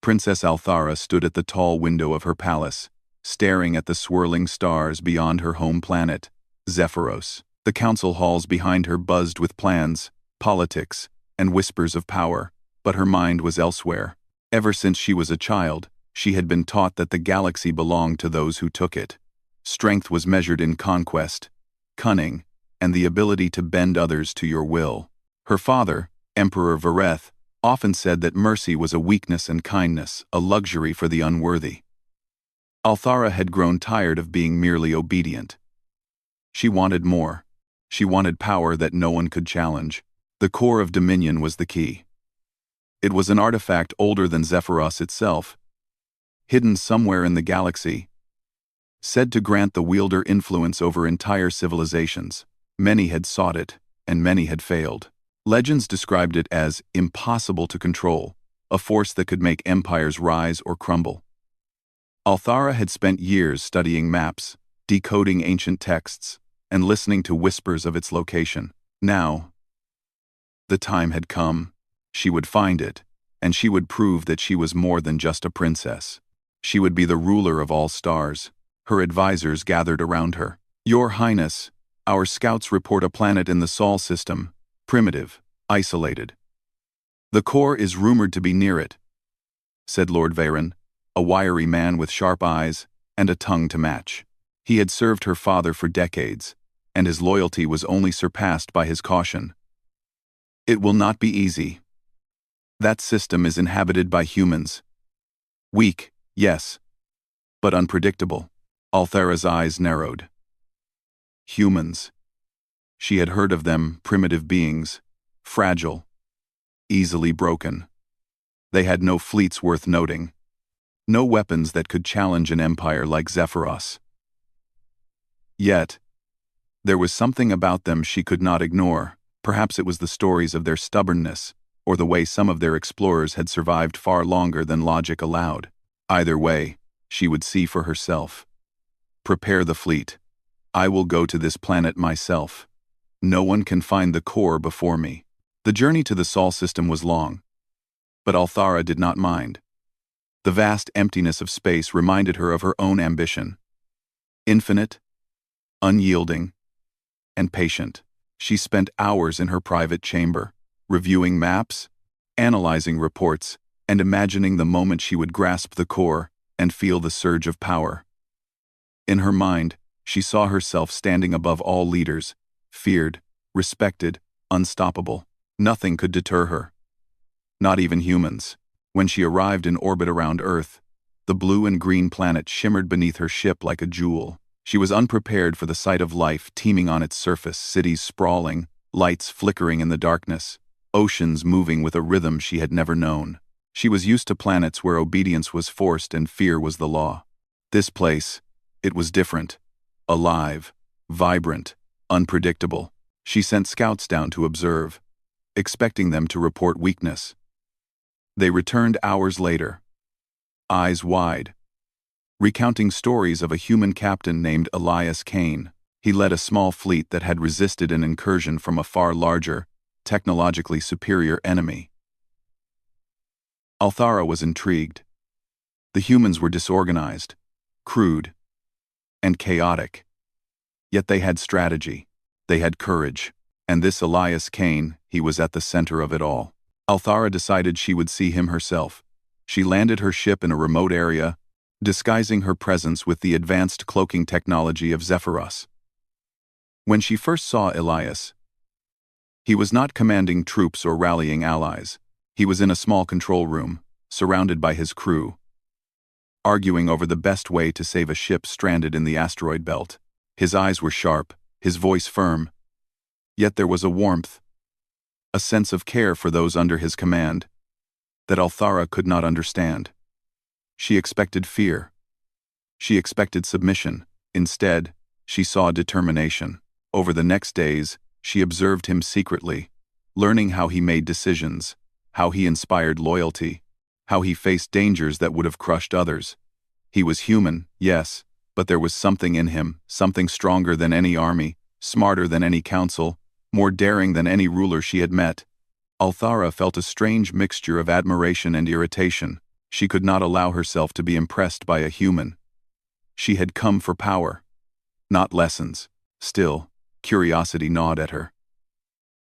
Princess Althara stood at the tall window of her palace, staring at the swirling stars beyond her home planet, Zephyros. The council halls behind her buzzed with plans, politics, and whispers of power, but her mind was elsewhere. Ever since she was a child, she had been taught that the galaxy belonged to those who took it. Strength was measured in conquest, cunning, and the ability to bend others to your will. Her father, Emperor Vareth, often said that mercy was a weakness and kindness, a luxury for the unworthy. Althara had grown tired of being merely obedient. She wanted more. She wanted power that no one could challenge. The core of dominion was the key. It was an artifact older than Zephyros itself, hidden somewhere in the galaxy, said to grant the wielder influence over entire civilizations. Many had sought it, and many had failed. Legends described it as impossible to control, a force that could make empires rise or crumble. Althara had spent years studying maps, decoding ancient texts, and listening to whispers of its location. Now, the time had come. She would find it, and she would prove that she was more than just a princess. She would be the ruler of all stars. Her advisors gathered around her. "Your Highness, our scouts report a planet in the Sol system, primitive, isolated. The core is rumored to be near it," said Lord Veyron, a wiry man with sharp eyes and a tongue to match. He had served her father for decades, and his loyalty was only surpassed by his caution. "It will not be easy. That system is inhabited by humans. Weak, yes, but unpredictable." Althara's eyes narrowed. Humans. She had heard of them, primitive beings, fragile, easily broken. They had no fleets worth noting, no weapons that could challenge an empire like Zephyros. Yet, there was something about them she could not ignore. Perhaps it was the stories of their stubbornness, or the way some of their explorers had survived far longer than logic allowed. Either way, she would see for herself. "Prepare the fleet. I will go to this planet myself. No one can find the core before me." The journey to the Sol system was long, but Althara did not mind. The vast emptiness of space reminded her of her own ambition. Infinite, unyielding, and patient. She spent hours in her private chamber, reviewing maps, analyzing reports, and imagining the moment she would grasp the core and feel the surge of power. In her mind, she saw herself standing above all leaders, feared, respected, unstoppable. Nothing could deter her. Not even humans. When she arrived in orbit around Earth, the blue and green planet shimmered beneath her ship like a jewel. She was unprepared for the sight of life teeming on its surface, cities sprawling, lights flickering in the darkness, oceans moving with a rhythm she had never known. She was used to planets where obedience was forced and fear was the law. This place, it was different. Alive, vibrant, unpredictable. She sent scouts down to observe, expecting them to report weakness. They returned hours later, eyes wide, recounting stories of a human captain named Elias Kane. He led a small fleet that had resisted an incursion from a far larger, technologically superior enemy. Althara was intrigued. The humans were disorganized, crude, and chaotic. Yet they had strategy, they had courage, and this Elias Kane, he was at the center of it all. Althara decided she would see him herself. She landed her ship in a remote area, disguising her presence with the advanced cloaking technology of Zephyros. When she first saw Elias, he was not commanding troops or rallying allies. He was in a small control room, surrounded by his crew, arguing over the best way to save a ship stranded in the asteroid belt. His eyes were sharp, his voice firm, yet there was a warmth, a sense of care for those under his command, that Althara could not understand. She expected fear. She expected submission. Instead, she saw determination. Over the next days, she observed him secretly, learning how he made decisions, how he inspired loyalty, how he faced dangers that would have crushed others. He was human, yes, but there was something in him, something stronger than any army, smarter than any council, more daring than any ruler she had met. Althara felt a strange mixture of admiration and irritation. She could not allow herself to be impressed by a human. She had come for power, not lessons. Still, curiosity gnawed at her.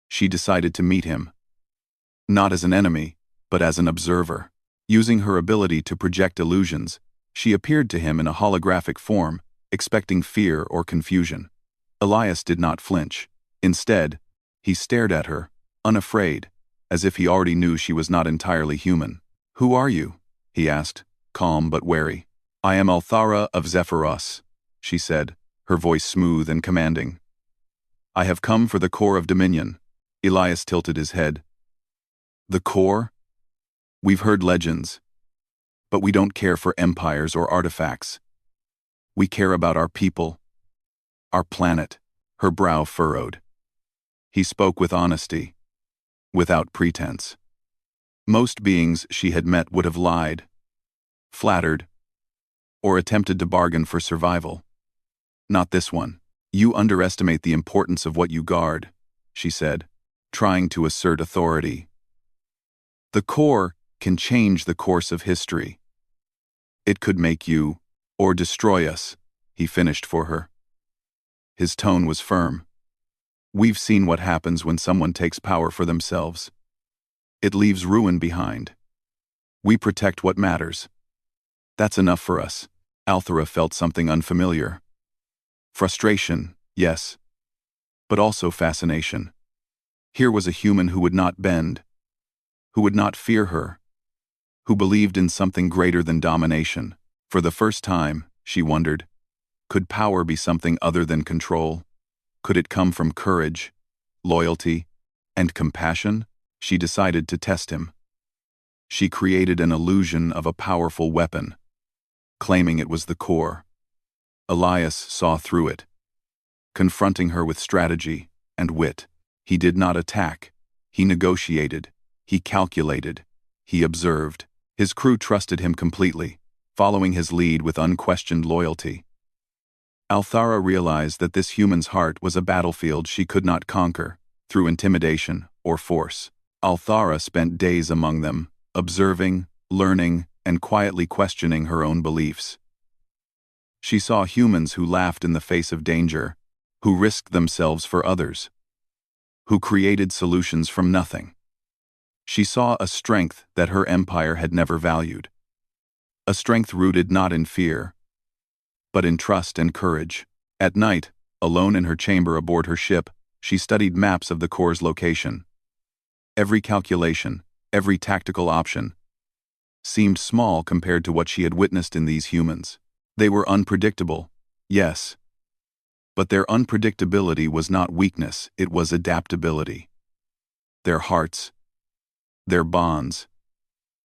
She decided to meet him, not as an enemy, but as an observer. Using her ability to project illusions, she appeared to him in a holographic form, expecting fear or confusion. Elias did not flinch. Instead, he stared at her, unafraid, as if he already knew she was not entirely human. "Who are you?" he asked, calm but wary. "I am Althara of Zephyros," she said, her voice smooth and commanding. "I have come for the core of Dominion." Elias tilted his head. "The core? We've heard legends, but we don't care for empires or artifacts. We care about our people, our planet." Her brow furrowed. He spoke with honesty, without pretense. Most beings she had met would have lied, flattered, or attempted to bargain for survival. Not this one. "You underestimate the importance of what you guard," she said, trying to assert authority. "The core can change the course of history. It could make you, or destroy us," he finished for her. His tone was firm. "We've seen what happens when someone takes power for themselves. It leaves ruin behind. We protect what matters. That's enough for us." Althara felt something unfamiliar. Frustration, yes, but also fascination. Here was a human who would not bend, who would not fear her, who believed in something greater than domination. For the first time, she wondered, could power be something other than control? Could it come from courage, loyalty, and compassion? She decided to test him. She created an illusion of a powerful weapon, claiming it was the core. Elias saw through it, confronting her with strategy and wit. He did not attack. He negotiated. He calculated. He observed. His crew trusted him completely, following his lead with unquestioned loyalty. Althara realized that this human's heart was a battlefield she could not conquer through intimidation or force. Althara spent days among them, observing, learning, and quietly questioning her own beliefs. She saw humans who laughed in the face of danger, who risked themselves for others, who created solutions from nothing. She saw a strength that her empire had never valued. A strength rooted not in fear, but in trust and courage. At night, alone in her chamber aboard her ship, she studied maps of the core's location. Every calculation, every tactical option, seemed small compared to what she had witnessed in these humans. They were unpredictable, yes, but their unpredictability was not weakness, it was adaptability. Their hearts, their bonds,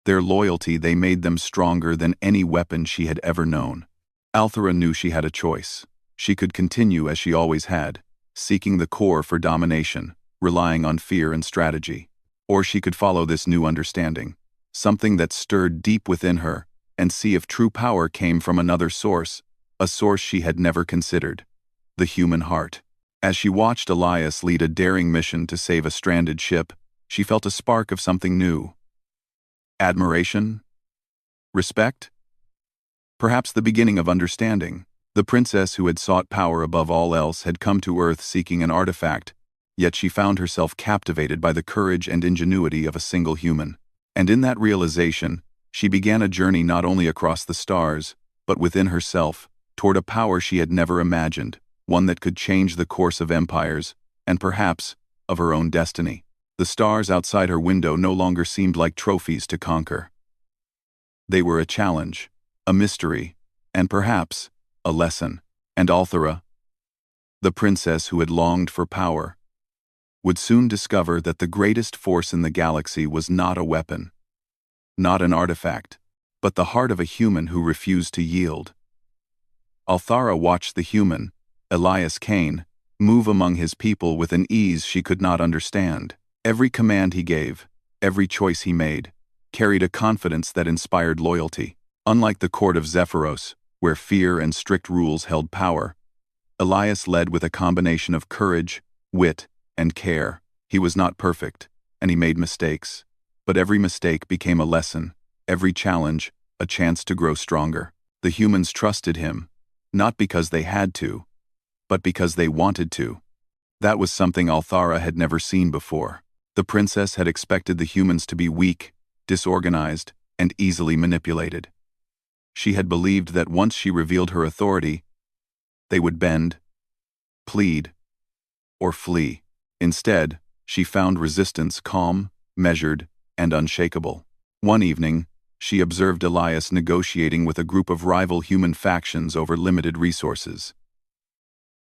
their loyalty, they made them stronger than any weapon she had ever known. Althara knew she had a choice. She could continue as she always had, seeking the core for domination, relying on fear and strategy. Or she could follow this new understanding, something that stirred deep within her, and see if true power came from another source, a source she had never considered: the human heart. As she watched Elias lead a daring mission to save a stranded ship, she felt a spark of something new. Admiration? Respect? Perhaps the beginning of understanding. The princess who had sought power above all else had come to Earth seeking an artifact, yet she found herself captivated by the courage and ingenuity of a single human. And in that realization, she began a journey not only across the stars, but within herself, toward a power she had never imagined, one that could change the course of empires, and perhaps, of her own destiny. The stars outside her window no longer seemed like trophies to conquer. They were a challenge, a mystery, and perhaps, a lesson. And Althara, the princess who had longed for power, would soon discover that the greatest force in the galaxy was not a weapon, not an artifact, but the heart of a human who refused to yield. Althara watched the human, Elias Kane, move among his people with an ease she could not understand. Every command he gave, every choice he made, carried a confidence that inspired loyalty. Unlike the court of Zephyros, where fear and strict rules held power, Elias led with a combination of courage, wit, and care. He was not perfect, and he made mistakes, but every mistake became a lesson, every challenge, a chance to grow stronger. The humans trusted him, not because they had to, but because they wanted to. That was something Althara had never seen before. The princess had expected the humans to be weak, disorganized, and easily manipulated. She had believed that once she revealed her authority, they would bend, plead, or flee. Instead, she found resistance calm, measured, and unshakable. One evening, she observed Elias negotiating with a group of rival human factions over limited resources.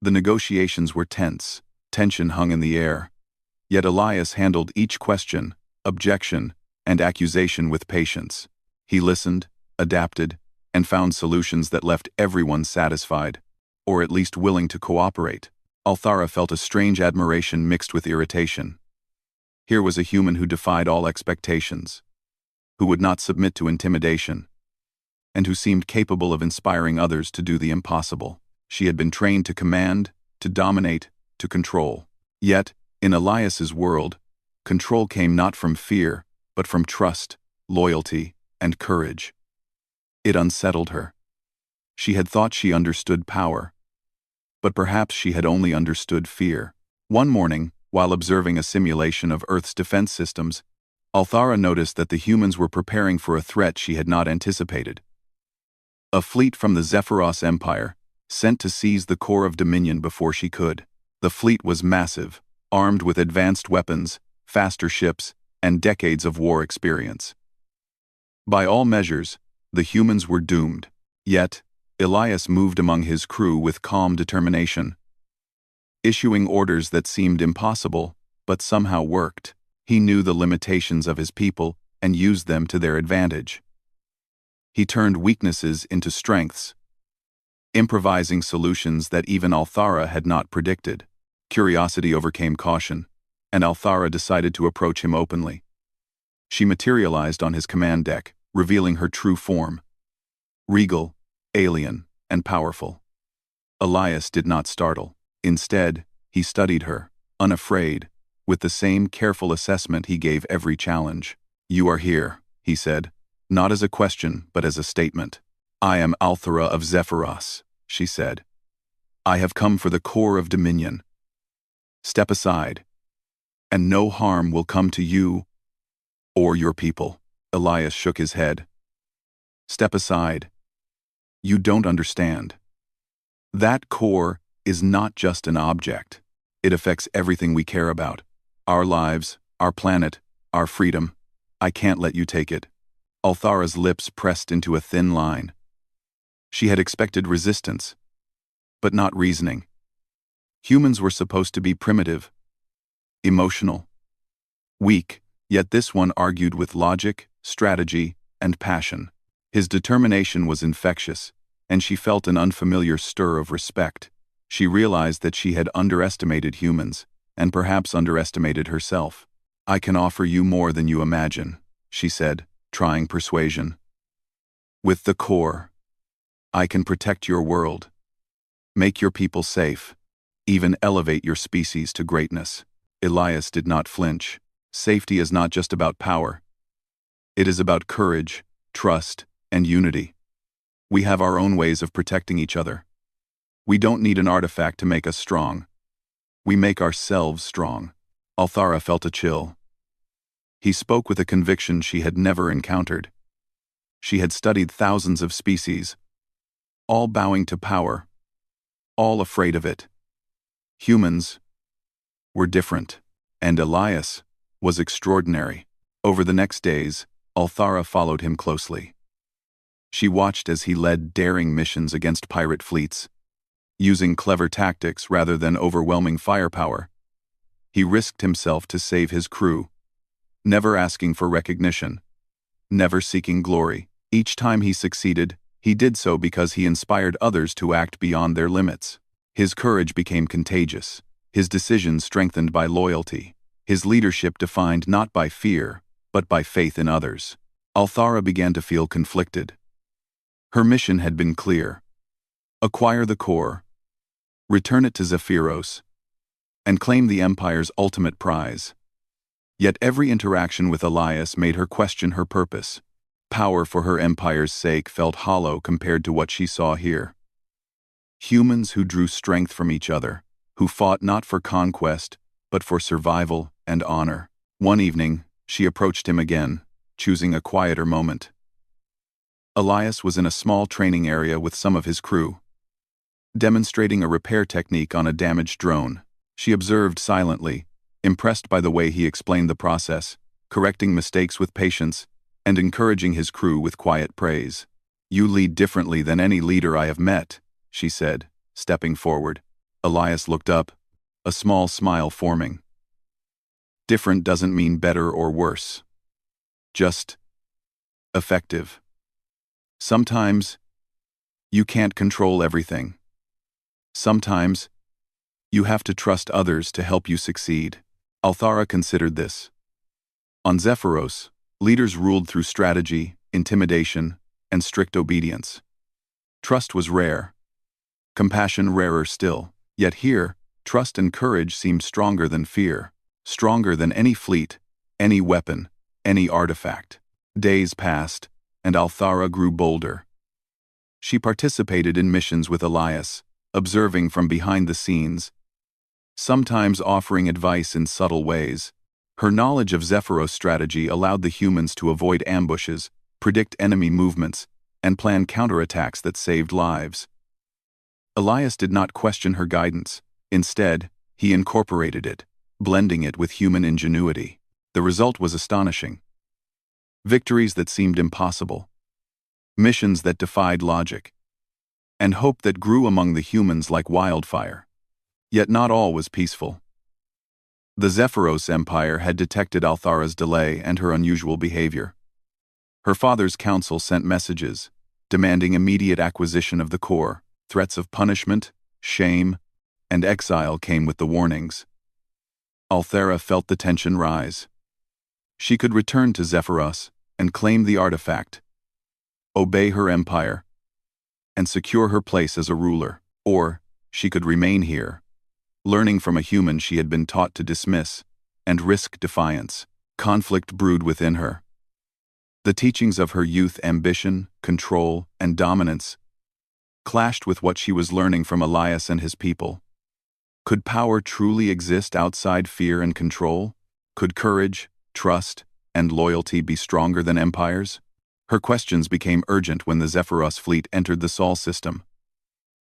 The negotiations were tense, tension hung in the air, yet Elias handled each question, objection, and accusation with patience. He listened, adapted, and found solutions that left everyone satisfied, or at least willing to cooperate. Althara felt a strange admiration mixed with irritation. Here was a human who defied all expectations, who would not submit to intimidation, and who seemed capable of inspiring others to do the impossible. She had been trained to command, to dominate, to control. Yet, in Elias's world, control came not from fear, but from trust, loyalty, and courage. It unsettled her. She had thought she understood power, but perhaps she had only understood fear. One morning, while observing a simulation of Earth's defense systems, Althara noticed that the humans were preparing for a threat she had not anticipated. A fleet from the Zephyros Empire, sent to seize the core of Dominion before she could. The fleet was massive, armed with advanced weapons, faster ships, and decades of war experience. By all measures, the humans were doomed. Yet, Elias moved among his crew with calm determination, issuing orders that seemed impossible, but somehow worked. He knew the limitations of his people and used them to their advantage. He turned weaknesses into strengths, improvising solutions that even Althara had not predicted. Curiosity overcame caution, and Althara decided to approach him openly. She materialized on his command deck, revealing her true form: regal, alien, and powerful. Elias did not startle. Instead, he studied her, unafraid, with the same careful assessment he gave every challenge. "You are here," he said, not as a question but as a statement. "I am Althara of Zephyros," she said. "I have come for the core of Dominion. Step aside, and no harm will come to you or your people." Elias shook his head. "Step aside. You don't understand. That core is not just an object. It affects everything we care about. Our lives, our planet, our freedom. I can't let you take it." Althara's lips pressed into a thin line. She had expected resistance, but not reasoning. Humans were supposed to be primitive, emotional, weak, yet this one argued with logic, strategy, and passion. His determination was infectious, and she felt an unfamiliar stir of respect. She realized that she had underestimated humans, and perhaps underestimated herself. "I can offer you more than you imagine," she said, trying persuasion. "With the core, I can protect your world, make your people safe, even elevate your species to greatness." Elias did not flinch. Safety is not just about power. It is about courage, trust, and unity. We have our own ways of protecting each other. We don't need an artifact to make us strong. We make ourselves strong. Althara felt a chill. He spoke with a conviction she had never encountered. She had studied thousands of species, all bowing to power, all afraid of it. Humans were different, and Elias was extraordinary. Over the next days, Althara followed him closely. She watched as he led daring missions against pirate fleets, using clever tactics rather than overwhelming firepower. He risked himself to save his crew, never asking for recognition, never seeking glory. Each time he succeeded, he did so because he inspired others to act beyond their limits. His courage became contagious, his decisions strengthened by loyalty, his leadership defined not by fear, but by faith in others. Althara began to feel conflicted. Her mission had been clear: acquire the core, return it to Zephyros, and claim the Empire's ultimate prize. Yet every interaction with Elias made her question her purpose. Power for her empire's sake felt hollow compared to what she saw here. Humans who drew strength from each other, who fought not for conquest, but for survival and honor. One evening, she approached him again, choosing a quieter moment. Elias was in a small training area with some of his crew. Demonstrating a repair technique on a damaged drone, she observed silently, impressed by the way he explained the process, correcting mistakes with patience, and encouraging his crew with quiet praise. "You lead differently than any leader I have met," she said, stepping forward. Elias looked up, a small smile forming. "Different doesn't mean better or worse. Just effective. Sometimes, you can't control everything. Sometimes, you have to trust others to help you succeed." Althara considered this. On Zephyros, leaders ruled through strategy, intimidation, and strict obedience. Trust was rare. Compassion rarer still. Yet here, trust and courage seemed stronger than fear, stronger than any fleet, any weapon, any artifact. Days passed, and Althara grew bolder. She participated in missions with Elias, observing from behind the scenes, sometimes offering advice in subtle ways. Her knowledge of Zephyros' strategy allowed the humans to avoid ambushes, predict enemy movements, and plan counterattacks that saved lives. Elias did not question her guidance. Instead, he incorporated it, blending it with human ingenuity. The result was astonishing. Victories that seemed impossible, missions that defied logic, and hope that grew among the humans like wildfire. Yet not all was peaceful. The Zephyros Empire had detected Althara's delay and her unusual behavior. Her father's council sent messages, demanding immediate acquisition of the core. Threats of punishment, shame, and exile came with the warnings. Althara felt the tension rise. She could return to Zephyros and claim the artifact, obey her empire, and secure her place as a ruler. Or, she could remain here, learning from a human she had been taught to dismiss, and risk defiance. Conflict brewed within her. The teachings of her youth ambition, control, and dominance clashed with what she was learning from Elias and his people. Could power truly exist outside fear and control? Could courage, trust, and loyalty be stronger than empires? Her questions became urgent when the Zephyros fleet entered the Sol system.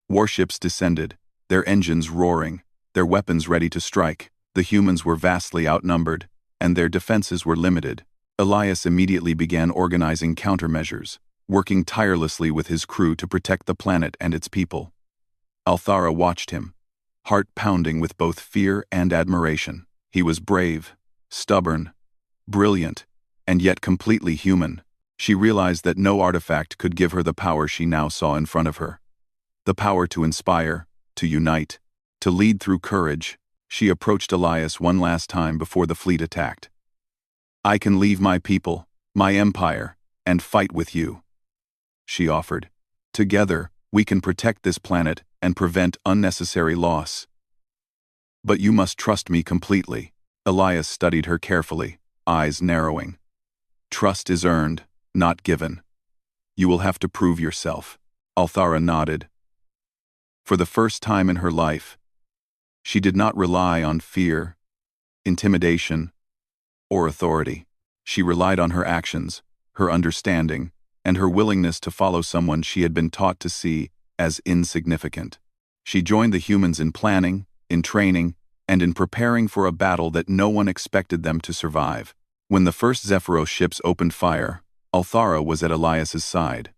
Warships descended, their engines roaring, their weapons ready to strike. The humans were vastly outnumbered, and their defenses were limited. Elias immediately began organizing countermeasures, working tirelessly with his crew to protect the planet and its people. Althara watched him, heart pounding with both fear and admiration. He was brave, stubborn, brilliant, and yet completely human. She realized that no artifact could give her the power she now saw in front of her. The power to inspire, to unite, to lead through courage. She approached Elias one last time before the fleet attacked. "I can leave my people, my empire, and fight with you," she offered. "Together, we can protect this planet and prevent unnecessary loss. But you must trust me completely." Elias studied her carefully, eyes narrowing. "Trust is earned, not given. You will have to prove yourself." Althara nodded. For the first time in her life, she did not rely on fear, intimidation, or authority. She relied on her actions, her understanding, and her willingness to follow someone she had been taught to see as insignificant. She joined the humans in planning, in training, and in preparing for a battle that no one expected them to survive. When the first Zephyros ships opened fire, Althara was at Elias's side.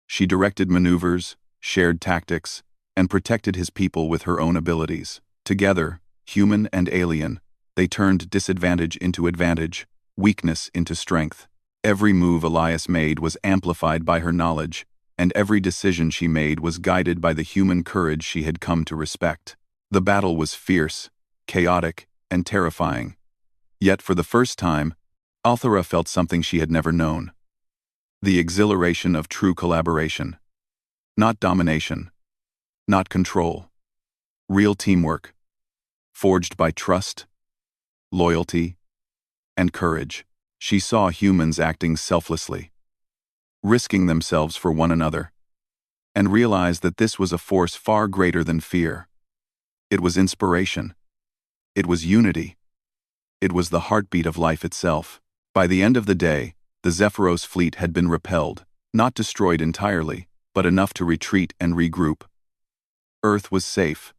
She directed maneuvers, shared tactics, and protected his people with her own abilities. Together, human and alien, they turned disadvantage into advantage, weakness into strength. Every move Elias made was amplified by her knowledge, and every decision she made was guided by the human courage she had come to respect. The battle was fierce, chaotic, and terrifying. Yet for the first time, Althara felt something she had never known. The exhilaration of true collaboration. Not domination. Not control. Real teamwork. Forged by trust, loyalty, and courage. She saw humans acting selflessly, risking themselves for one another, and realized that this was a force far greater than fear. It was inspiration. It was unity. It was the heartbeat of life itself. By the end of the day, the Zephyros fleet had been repelled, not destroyed entirely, but enough to retreat and regroup. Earth was safe.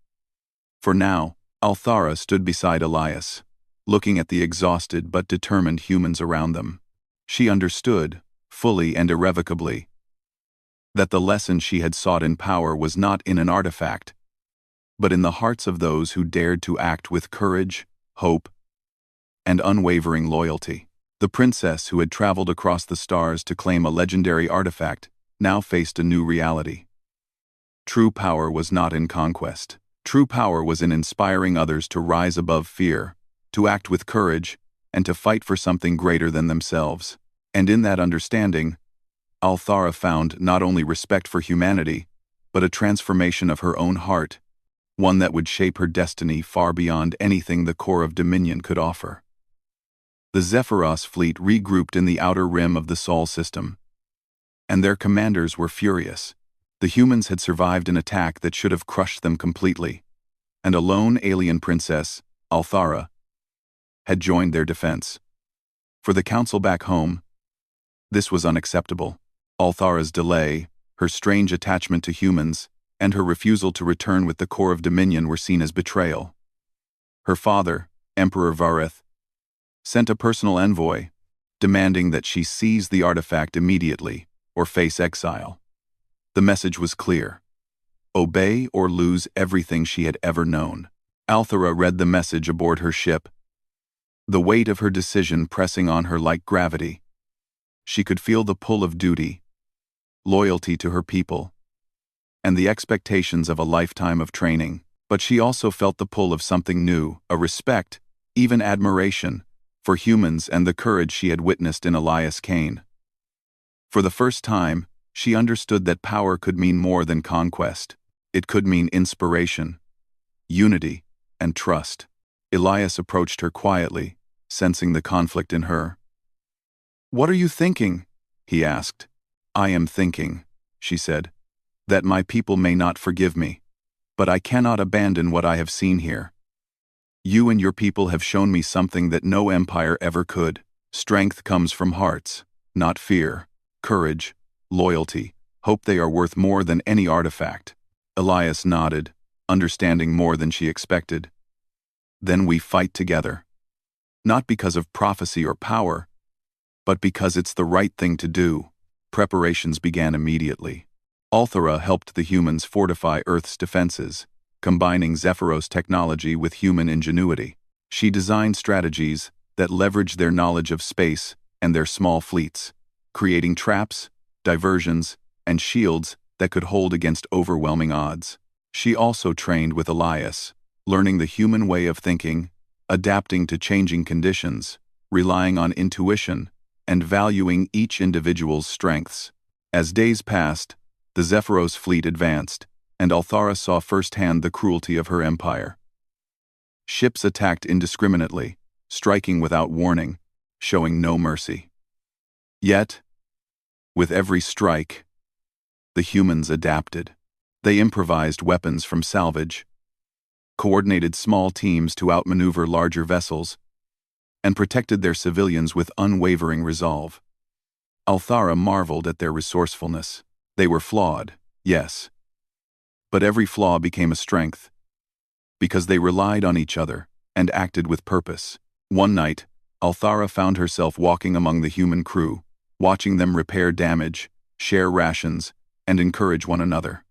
For now, Althara stood beside Elias, looking at the exhausted but determined humans around them. She understood, fully and irrevocably, that the lesson she had sought in power was not in an artifact, but in the hearts of those who dared to act with courage, hope, and unwavering loyalty. The princess who had traveled across the stars to claim a legendary artifact now faced a new reality. True power was not in conquest. True power was in inspiring others to rise above fear, to act with courage, and to fight for something greater than themselves. And in that understanding, Althara found not only respect for humanity, but a transformation of her own heart, one that would shape her destiny far beyond anything the core of Dominion could offer. The Zephyros fleet regrouped in the outer rim of the Sol system, and their commanders were furious. The humans had survived an attack that should have crushed them completely, and a lone alien princess, Althara, had joined their defense. For the council back home, this was unacceptable. Althara's delay, her strange attachment to humans, and her refusal to return with the core of Dominion were seen as betrayal. Her father, Emperor Vareth, sent a personal envoy, demanding that she seize the artifact immediately or face exile. The message was clear: obey or lose everything she had ever known. Althara read the message aboard her ship, the weight of her decision pressing on her like gravity. She could feel the pull of duty, loyalty to her people, and the expectations of a lifetime of training. But she also felt the pull of something new, a respect, even admiration, for humans and the courage she had witnessed in Elias Kane. For the first time, she understood that power could mean more than conquest. It could mean inspiration, unity, and trust. Elias approached her quietly, sensing the conflict in her. "What are you thinking?" he asked. "I am thinking," she said, "that my people may not forgive me, but I cannot abandon what I have seen here. You and your people have shown me something that no empire ever could. Strength comes from hearts, not fear. Courage, loyalty, hope, they are worth more than any artifact." Elias nodded, understanding more than she expected. "Then we fight together. Not because of prophecy or power, but because it's the right thing to do." Preparations began immediately. Althara helped the humans fortify Earth's defenses, combining Zephyros technology with human ingenuity. She designed strategies that leveraged their knowledge of space and their small fleets, creating traps, diversions, and shields that could hold against overwhelming odds. She also trained with Elias, learning the human way of thinking, adapting to changing conditions, relying on intuition, and valuing each individual's strengths. As days passed, the Zephyros fleet advanced, and Althara saw firsthand the cruelty of her empire. Ships attacked indiscriminately, striking without warning, showing no mercy. Yet, with every strike, the humans adapted. They improvised weapons from salvage, coordinated small teams to outmaneuver larger vessels, and protected their civilians with unwavering resolve. Althara marveled at their resourcefulness. They were flawed, yes, but every flaw became a strength, because they relied on each other and acted with purpose. One night, Althara found herself walking among the human crew, watching them repair damage, share rations, and encourage one another.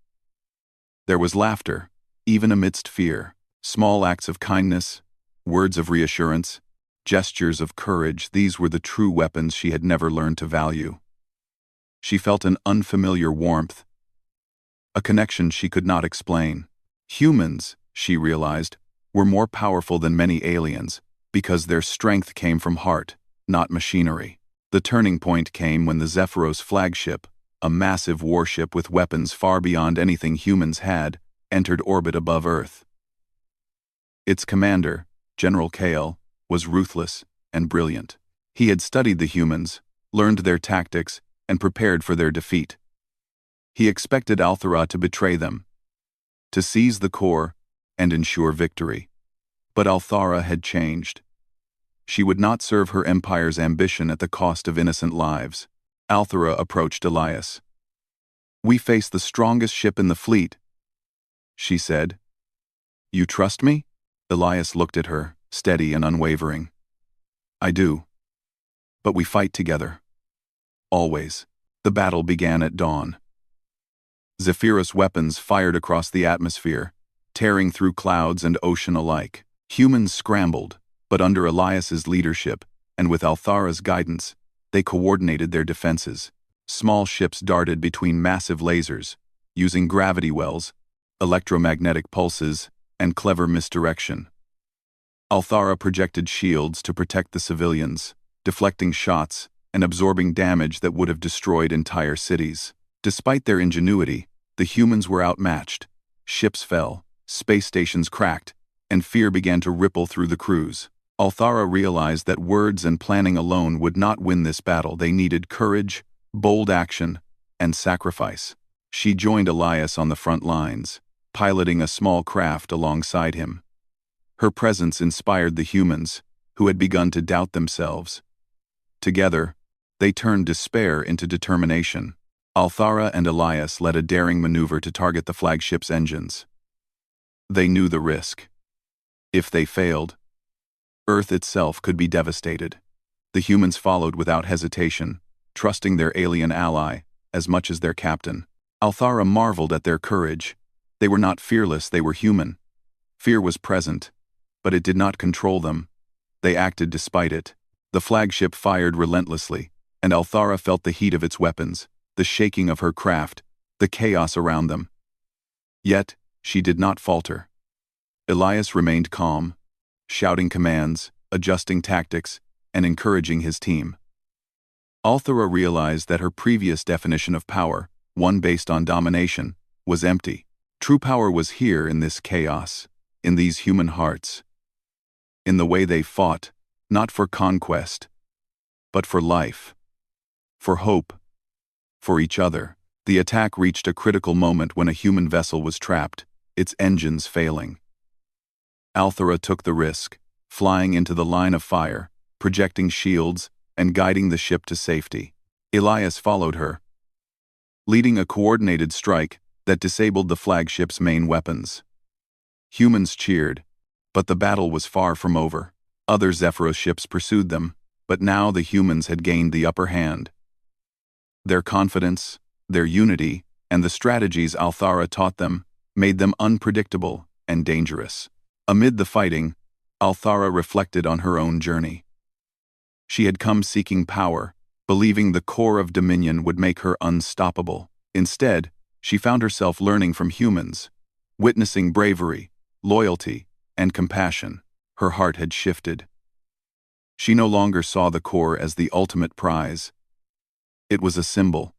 There was laughter, even amidst fear, small acts of kindness, words of reassurance, gestures of courage. These were the true weapons she had never learned to value. She felt an unfamiliar warmth, a connection she could not explain. Humans, she realized, were more powerful than many aliens, because their strength came from heart, not machinery. The turning point came when the Zephyros flagship, a massive warship with weapons far beyond anything humans had, entered orbit above Earth. Its commander, General Kale, was ruthless and brilliant. He had studied the humans, learned their tactics, and prepared for their defeat. He expected Althara to betray them, to seize the core and ensure victory. But Althara had changed. She would not serve her empire's ambition at the cost of innocent lives. Althara approached Elias. "We face the strongest ship in the fleet," she said. "You trust me?" Elias looked at her, steady and unwavering. "I do. But we fight together. Always." The battle began at dawn. Zephyrus weapons fired across the atmosphere, tearing through clouds and ocean alike. Humans scrambled, but under Elias's leadership, and with Althara's guidance, they coordinated their defenses. Small ships darted between massive lasers, using gravity wells, electromagnetic pulses, and clever misdirection. Althara projected shields to protect the civilians, deflecting shots and absorbing damage that would have destroyed entire cities. Despite their ingenuity, the humans were outmatched. Ships fell, space stations cracked, and fear began to ripple through the crews. Althara realized that words and planning alone would not win this battle. They needed courage, bold action, and sacrifice. She joined Elias on the front lines, piloting a small craft alongside him. Her presence inspired the humans, who had begun to doubt themselves. Together, they turned despair into determination. Althara and Elias led a daring maneuver to target the flagship's engines. They knew the risk. If they failed, Earth itself could be devastated. The humans followed without hesitation, trusting their alien ally as much as their captain. Althara marveled at their courage. They were not fearless, they were human. Fear was present, but it did not control them. They acted despite it. The flagship fired relentlessly, and Althara felt the heat of its weapons, the shaking of her craft, the chaos around them. Yet, she did not falter. Elias remained calm, shouting commands, adjusting tactics, and encouraging his team. Althara realized that her previous definition of power, one based on domination, was empty. True power was here in this chaos, in these human hearts. In the way they fought, not for conquest, but for life, for hope, for each other. The attack reached a critical moment when a human vessel was trapped, its engines failing. Althara took the risk, flying into the line of fire, projecting shields, and guiding the ship to safety. Elias followed her, leading a coordinated strike that disabled the flagship's main weapons. Humans cheered, but the battle was far from over. Other Zephyros ships pursued them, but now the humans had gained the upper hand. Their confidence, their unity, and the strategies Althara taught them made them unpredictable and dangerous. Amid the fighting, Althara reflected on her own journey. She had come seeking power, believing the core of dominion would make her unstoppable. Instead, she found herself learning from humans, witnessing bravery, loyalty, and compassion. Her heart had shifted. She no longer saw the core as the ultimate prize. It was a symbol,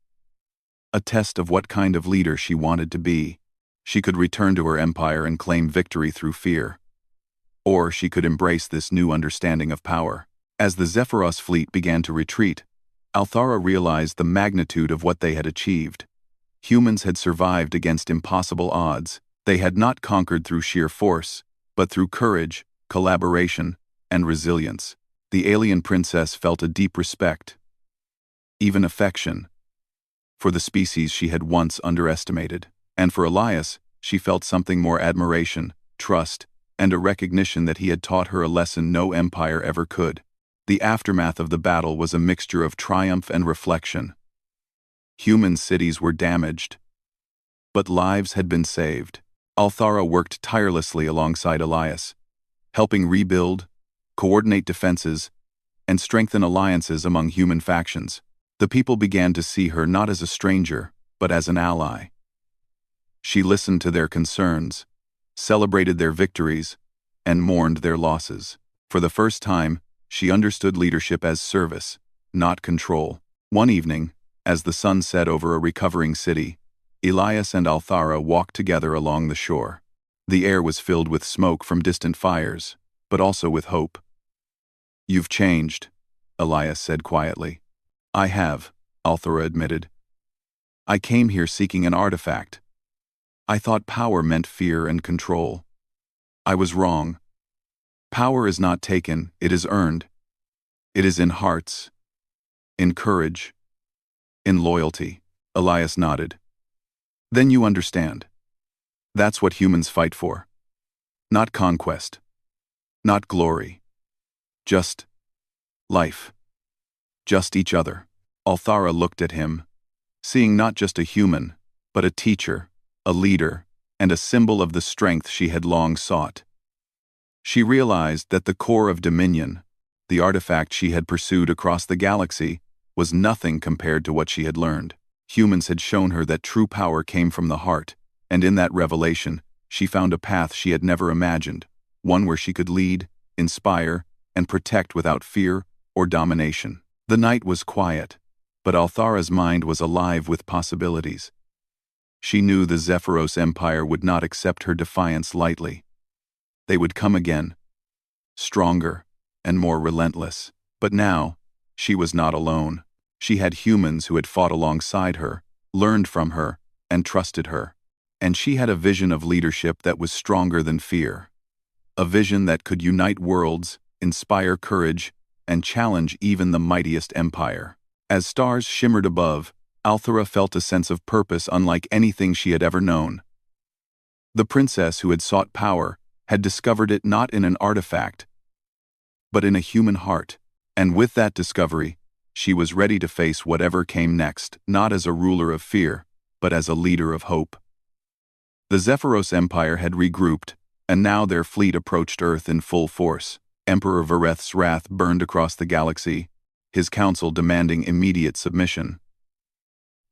a test of what kind of leader she wanted to be. She could return to her empire and claim victory through fear. Or she could embrace this new understanding of power. As the Zephyros fleet began to retreat, Althara realized the magnitude of what they had achieved. Humans had survived against impossible odds. They had not conquered through sheer force, but through courage, collaboration, and resilience. The alien princess felt a deep respect, even affection, for the species she had once underestimated. And for Elias, she felt something more: admiration, trust, and a recognition that he had taught her a lesson no empire ever could. The aftermath of the battle was a mixture of triumph and reflection. Human cities were damaged, but lives had been saved. Althara worked tirelessly alongside Elias, helping rebuild, coordinate defenses, and strengthen alliances among human factions. The people began to see her not as a stranger, but as an ally. She listened to their concerns, celebrated their victories, and mourned their losses. For the first time, she understood leadership as service, not control. One evening, as the sun set over a recovering city, Elias and Althara walked together along the shore. The air was filled with smoke from distant fires, but also with hope. "You've changed," Elias said quietly. "I have," Althora admitted. I came here seeking an artifact. I thought power meant fear and control. I was wrong. Power is not taken, it is earned. It is in hearts, in courage, in loyalty. Elias nodded. Then you understand. That's what humans fight for. Not conquest. Not glory. Just life. Just each other. Althara looked at him, seeing not just a human, but a teacher, a leader, and a symbol of the strength she had long sought. She realized that the core of Dominion, the artifact she had pursued across the galaxy, was nothing compared to what she had learned. Humans had shown her that true power came from the heart, and in that revelation, she found a path she had never imagined, one where she could lead, inspire, and protect without fear or domination. The night was quiet, but Althara's mind was alive with possibilities. She knew the Zephyros Empire would not accept her defiance lightly. They would come again, stronger and more relentless. But now, she was not alone. She had humans who had fought alongside her, learned from her, and trusted her. And she had a vision of leadership that was stronger than fear. A vision that could unite worlds, inspire courage, and challenge even the mightiest empire. As stars shimmered above, Althara felt a sense of purpose unlike anything she had ever known. The princess who had sought power had discovered it not in an artifact, but in a human heart. And with that discovery, she was ready to face whatever came next, not as a ruler of fear, but as a leader of hope. The Zephyros Empire had regrouped, and now their fleet approached Earth in full force. Emperor Vareth's wrath burned across the galaxy, his council demanding immediate submission.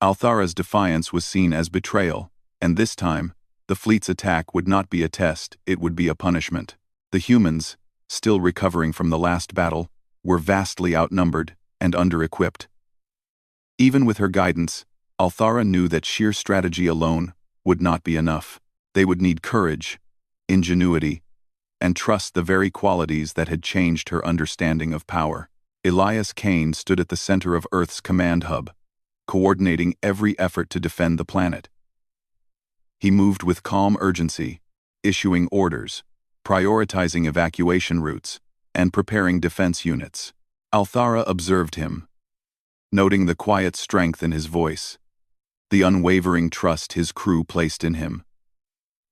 Althara's defiance was seen as betrayal, and this time, the fleet's attack would not be a test, it would be a punishment. The humans, still recovering from the last battle, were vastly outnumbered and under-equipped. Even with her guidance, Althara knew that sheer strategy alone would not be enough. They would need courage, ingenuity, and trust, the very qualities that had changed her understanding of power. Elias Kane stood at the center of Earth's command hub, coordinating every effort to defend the planet. He moved with calm urgency, issuing orders, prioritizing evacuation routes, and preparing defense units. Althara observed him, noting the quiet strength in his voice, the unwavering trust his crew placed in him,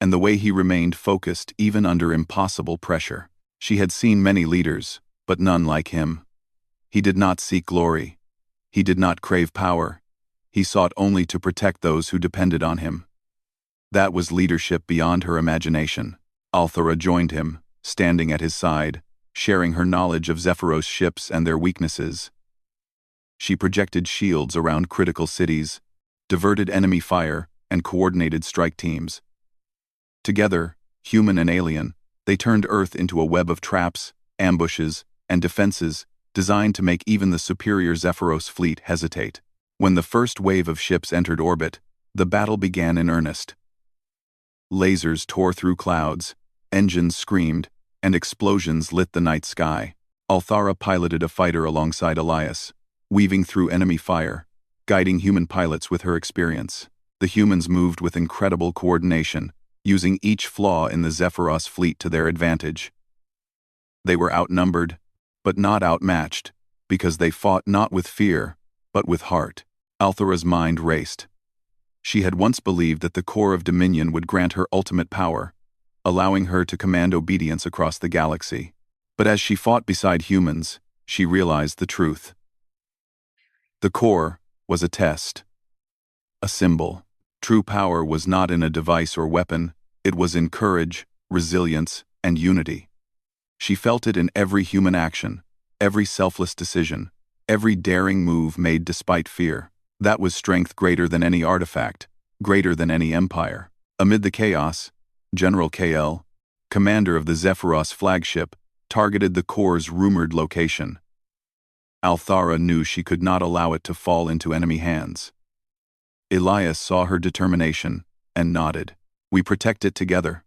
and the way he remained focused even under impossible pressure. She had seen many leaders, but none like him. He did not seek glory. He did not crave power. He sought only to protect those who depended on him. That was leadership beyond her imagination. Althara joined him, standing at his side, sharing her knowledge of Zephyros ships and their weaknesses. She projected shields around critical cities, diverted enemy fire, and coordinated strike teams. Together, human and alien, they turned Earth into a web of traps, ambushes, and defenses designed to make even the superior Zephyros fleet hesitate. When the first wave of ships entered orbit, the battle began in earnest. Lasers tore through clouds, engines screamed, and explosions lit the night sky. Althara piloted a fighter alongside Elias, weaving through enemy fire, guiding human pilots with her experience. The humans moved with incredible coordination, using each flaw in the Zephyros fleet to their advantage. They were outnumbered, but not outmatched, because they fought not with fear, but with heart. Althara's mind raced. She had once believed that the core of Dominion would grant her ultimate power, allowing her to command obedience across the galaxy. But as she fought beside humans, she realized the truth. The core was a test, a symbol. True power was not in a device or weapon, it was in courage, resilience, and unity. She felt it in every human action, every selfless decision, every daring move made despite fear. That was strength greater than any artifact, greater than any empire. Amid the chaos, General KL, commander of the Zephyros flagship, targeted the core's rumored location. Althara knew she could not allow it to fall into enemy hands. Elias saw her determination and nodded. We protect it together.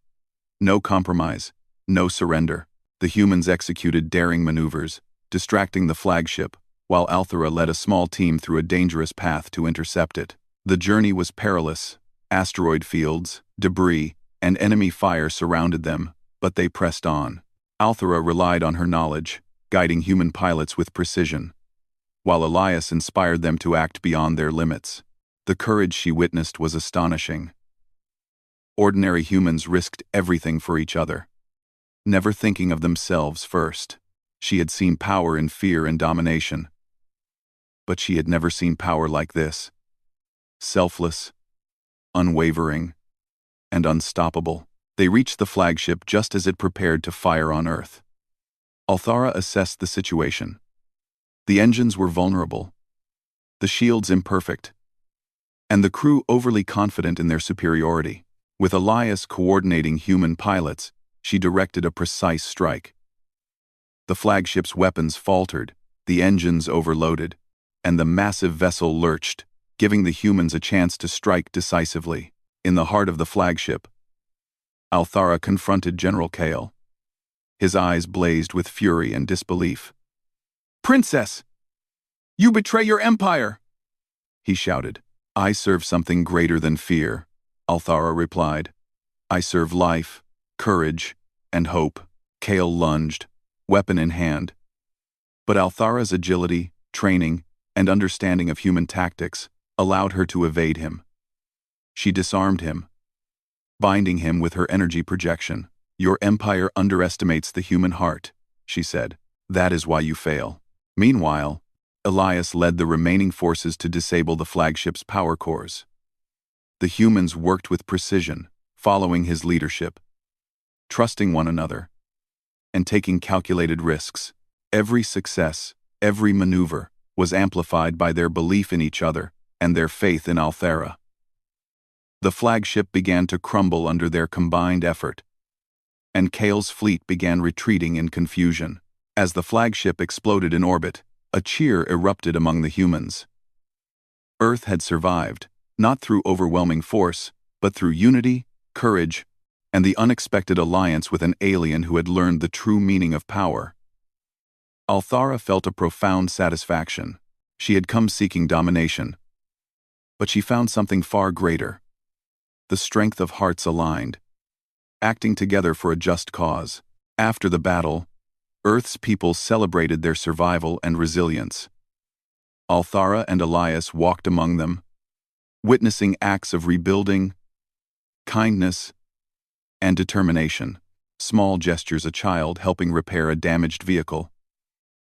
No compromise, no surrender. The humans executed daring maneuvers, distracting the flagship, while Althara led a small team through a dangerous path to intercept it. The journey was perilous. Asteroid fields, debris, and enemy fire surrounded them, but they pressed on. Althara relied on her knowledge, guiding human pilots with precision, while Elias inspired them to act beyond their limits. The courage she witnessed was astonishing. Ordinary humans risked everything for each other, never thinking of themselves first. She had seen power in fear and domination, but she had never seen power like this. Selfless, unwavering, and unstoppable. They reached the flagship just as it prepared to fire on Earth. Althara assessed the situation. The engines were vulnerable, the shields imperfect, and the crew overly confident in their superiority. With Elias coordinating human pilots, she directed a precise strike. The flagship's weapons faltered, the engines overloaded, and the massive vessel lurched, giving the humans a chance to strike decisively. In the heart of the flagship, Althara confronted General Kale. His eyes blazed with fury and disbelief. "Princess! You betray your empire!" he shouted. "I serve something greater than fear," Althara replied. "I serve life, courage, and hope." Kale lunged, weapon in hand. But Althara's agility, training, and understanding of human tactics allowed her to evade him. She disarmed him, binding him with her energy projection. "Your empire underestimates the human heart," she said. "That is why you fail." Meanwhile, Elias led the remaining forces to disable the flagship's power cores. The humans worked with precision, following his leadership, trusting one another, and taking calculated risks. Every success, every maneuver, was amplified by their belief in each other and their faith in Althara. The flagship began to crumble under their combined effort, and Kale's fleet began retreating in confusion. As the flagship exploded in orbit, a cheer erupted among the humans. Earth had survived, not through overwhelming force, but through unity, courage, and the unexpected alliance with an alien who had learned the true meaning of power. Althara felt a profound satisfaction. She had come seeking domination, but she found something far greater: the strength of hearts aligned, acting together for a just cause. After the battle, Earth's people celebrated their survival and resilience. Althara and Elias walked among them, witnessing acts of rebuilding, kindness, and determination. Small gestures: a child helping repair a damaged vehicle,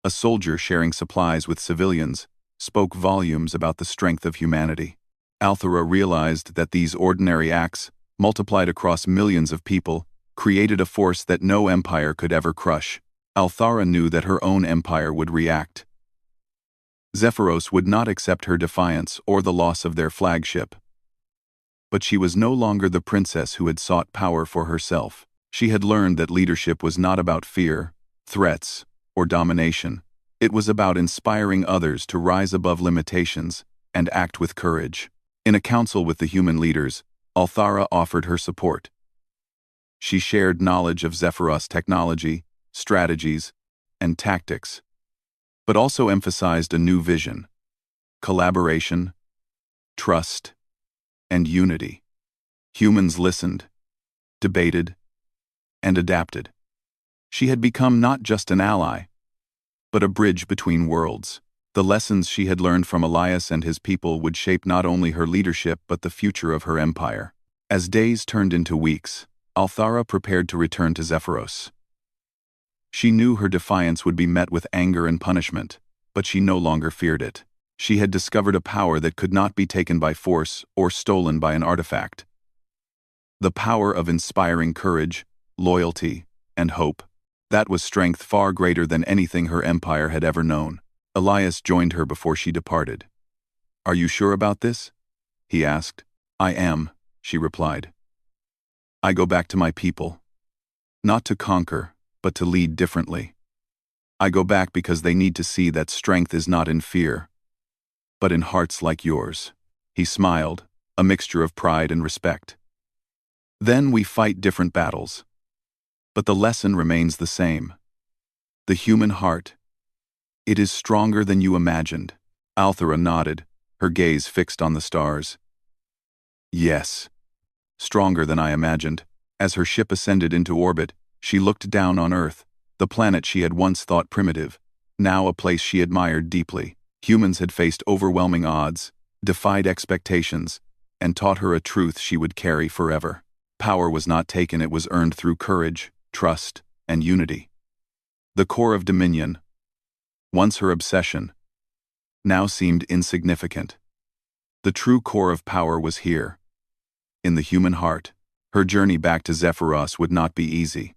a soldier sharing supplies with civilians, spoke volumes about the strength of humanity. Althara realized that these ordinary acts, multiplied across millions of people, created a force that no empire could ever crush. Althara knew that her own empire would react. Zephyros would not accept her defiance or the loss of their flagship. But she was no longer the princess who had sought power for herself. She had learned that leadership was not about fear, threats, or domination. It was about inspiring others to rise above limitations and act with courage. In a council with the human leaders, Althara offered her support. She shared knowledge of Zephyros technology, strategies, and tactics, but also emphasized a new vision: collaboration, trust, and unity. Humans listened, debated, and adapted. She had become not just an ally, but a bridge between worlds. The lessons she had learned from Elias and his people would shape not only her leadership but the future of her empire. As days turned into weeks, Althara prepared to return to Zephyros. She knew her defiance would be met with anger and punishment, but she no longer feared it. She had discovered a power that could not be taken by force or stolen by an artifact. The power of inspiring courage, loyalty, and hope. That was strength far greater than anything her empire had ever known. Elias joined her before she departed. "Are you sure about this?" he asked. "I am," she replied. "I go back to my people. Not to conquer, but to lead differently. I go back because they need to see that strength is not in fear, but in hearts like yours." He smiled, a mixture of pride and respect. "Then we fight different battles. But the lesson remains the same. The human heart, It is stronger than you imagined. Althera nodded, her gaze fixed on the stars. Yes. Stronger than I imagined. As her ship ascended into orbit, she looked down on Earth, the planet she had once thought primitive, now a place she admired deeply. Humans had faced overwhelming odds, defied expectations, and taught her a truth she would carry forever. Power was not taken, it was earned through courage, trust, and unity. The core of dominion, once her obsession, now seemed insignificant. The true core of power was here, in the human heart. Her journey back to Zephyros would not be easy.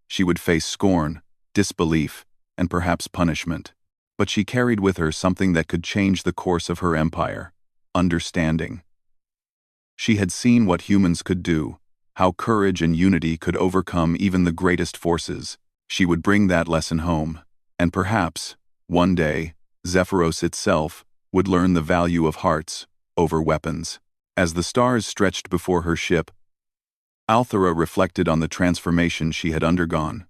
She would face scorn, disbelief, and perhaps punishment. But she carried with her something that could change the course of her empire: understanding. She had seen what humans could do, how courage and unity could overcome even the greatest forces. She would bring that lesson home, and perhaps, one day, Zephyros itself would learn the value of hearts over weapons. As the stars stretched before her ship, Althera reflected on the transformation she had undergone.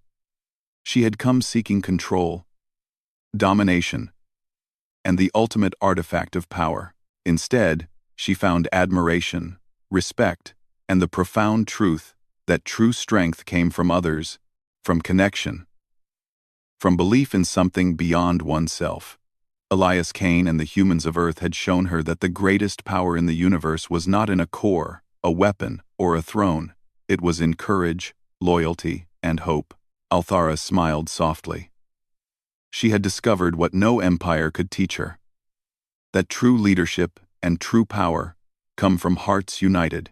She had come seeking control, domination, and the ultimate artifact of power. Instead, she found admiration, respect, and the profound truth that true strength came from others, from connection, from belief in something beyond oneself. Elias Kane and the humans of Earth had shown her that the greatest power in the universe was not in a core, a weapon, or a throne. It was in courage, loyalty, and hope. Althara smiled softly. She had discovered what no empire could teach her: that true leadership and true power come from hearts united,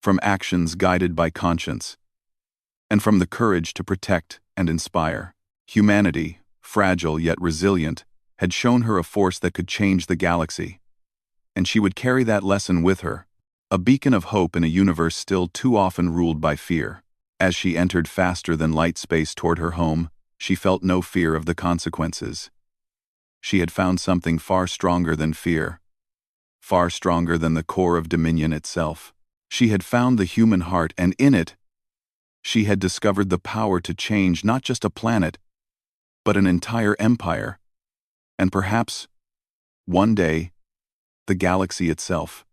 from actions guided by conscience, and from the courage to protect and inspire. Humanity, fragile yet resilient, had shown her a force that could change the galaxy, and she would carry that lesson with her, a beacon of hope in a universe still too often ruled by fear. As she entered faster than light space toward her home, she felt no fear of the consequences. She had found something far stronger than fear, far stronger than the core of dominion itself. She had found the human heart, and in it, she had discovered the power to change not just a planet, but an entire empire, and perhaps, one day, the galaxy itself.